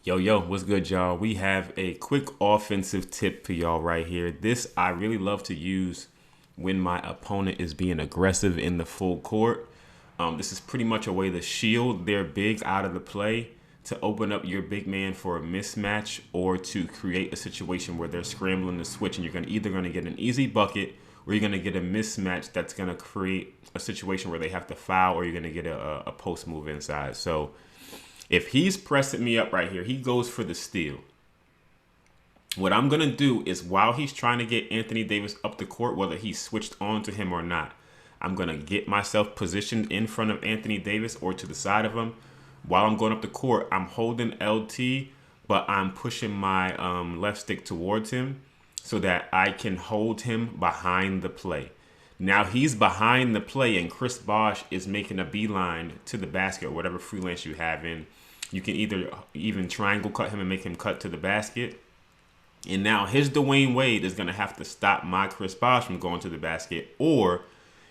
Yo, what's good, y'all? We have a quick offensive tip for y'all right here. This I really love to use when my opponent is being aggressive in the full court. This is pretty much a way to shield their big out of the play, to open up your big man for a mismatch, or to create a situation where they're scrambling to switch, and you're either going to get an easy bucket, or you're going to get a mismatch that's going to create a situation where they have to foul, or you're going to get a post move inside. So if he's pressing me up right here, he goes for the steal. What I'm going to do is, while he's trying to get Anthony Davis up the court, whether he switched on to him or not, I'm going to get myself positioned in front of Anthony Davis or to the side of him. While I'm going up the court, I'm holding LT, but I'm pushing my left stick towards him so that I can hold him behind the play. Now he's behind the play, and Chris Bosh is making a beeline to the basket, or whatever freelance you have in. You can either even triangle cut him and make him cut to the basket. And now his Dwayne Wade is going to have to stop my Chris Bosh from going to the basket, or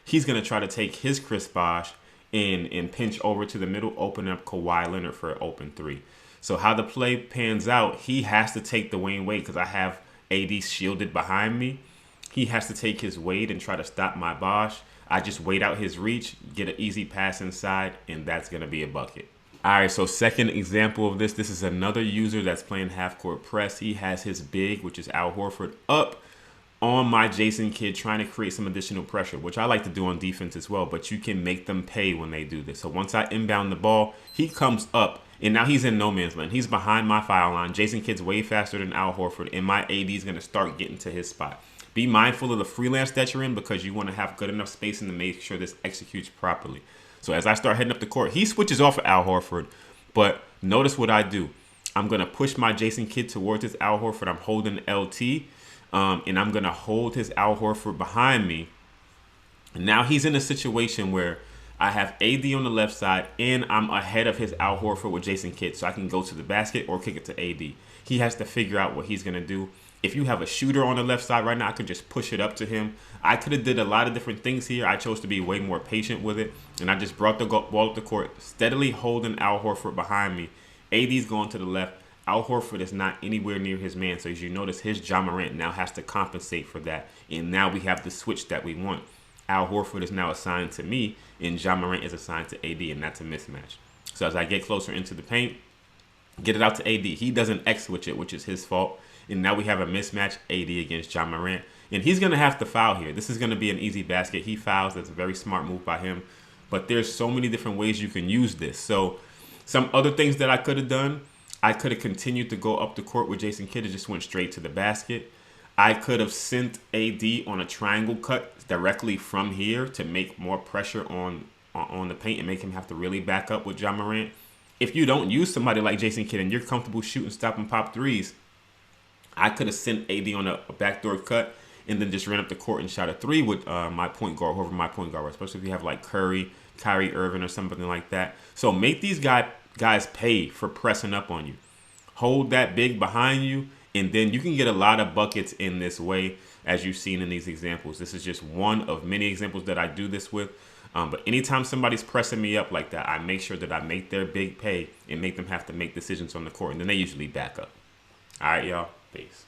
he's going to try to take his Chris Bosh and pinch over to the middle, open up Kawhi Leonard for an open three. So how the play pans out, he has to take Dwayne Wade because I have AD shielded behind me. He has to take his Wade and try to stop my Bosh. I just wait out his reach, get an easy pass inside, and that's going to be a bucket. All right, so second example of this. This is another user that's playing half-court press. He has his big, which is Al Horford, up on my Jason Kidd, trying to create some additional pressure, which I like to do on defense as well, but you can make them pay when they do this. So once I inbound the ball, he comes up, and now he's in no man's land. He's behind my foul line. Jason Kidd's way faster than Al Horford, and my AD is going to start getting to his spot. Be mindful of the freelance that you're in, because you want to have good enough spacing to make sure this executes properly. So as I start heading up the court, he switches off of Al Horford, but notice what I do. I'm going to push my Jason Kidd towards his Al Horford. I'm holding LT, and I'm going to hold his Al Horford behind me. And now he's in a situation where I have AD on the left side, and I'm ahead of his Al Horford with Jason Kidd, so I can go to the basket or kick it to AD. He has to figure out what he's going to do. If you have a shooter on the left side right now, I could just push it up to him. I could have did a lot of different things here. I chose to be way more patient with it, and I just brought the ball up the court, steadily holding Al Horford behind me. AD's going to the left. Al Horford is not anywhere near his man, so as you notice, his Ja Morant now has to compensate for that, and now we have the switch that we want. Al Horford is now assigned to me, and Ja Morant is assigned to AD, and that's a mismatch. So as I get closer into the paint, get it out to AD. He doesn't X-switch it, which is his fault. And now we have a mismatch, AD against Ja Morant. And he's going to have to foul here. This is going to be an easy basket. He fouls. That's a very smart move by him. But there's so many different ways you can use this. So some other things that I could have done, I could have continued to go up the court with Jason Kidd and just went straight to the basket. I could have sent AD on a triangle cut directly from here to make more pressure on the paint and make him have to really back up with Ja Morant. If you don't use somebody like Jason Kidd and you're comfortable shooting, stopping pop threes, I could have sent AD on a backdoor cut and then just ran up the court and shot a three with my point guard, whoever my point guard was, especially if you have like Curry, Kyrie Irving, or something like that. So make these guys pay for pressing up on you. Hold that big behind you, and then you can get a lot of buckets in this way, as you've seen in these examples. This is just one of many examples that I do this with. But anytime somebody's pressing me up like that, I make sure that I make their big pay and make them have to make decisions on the court, and then they usually back up. All right, y'all. Peace.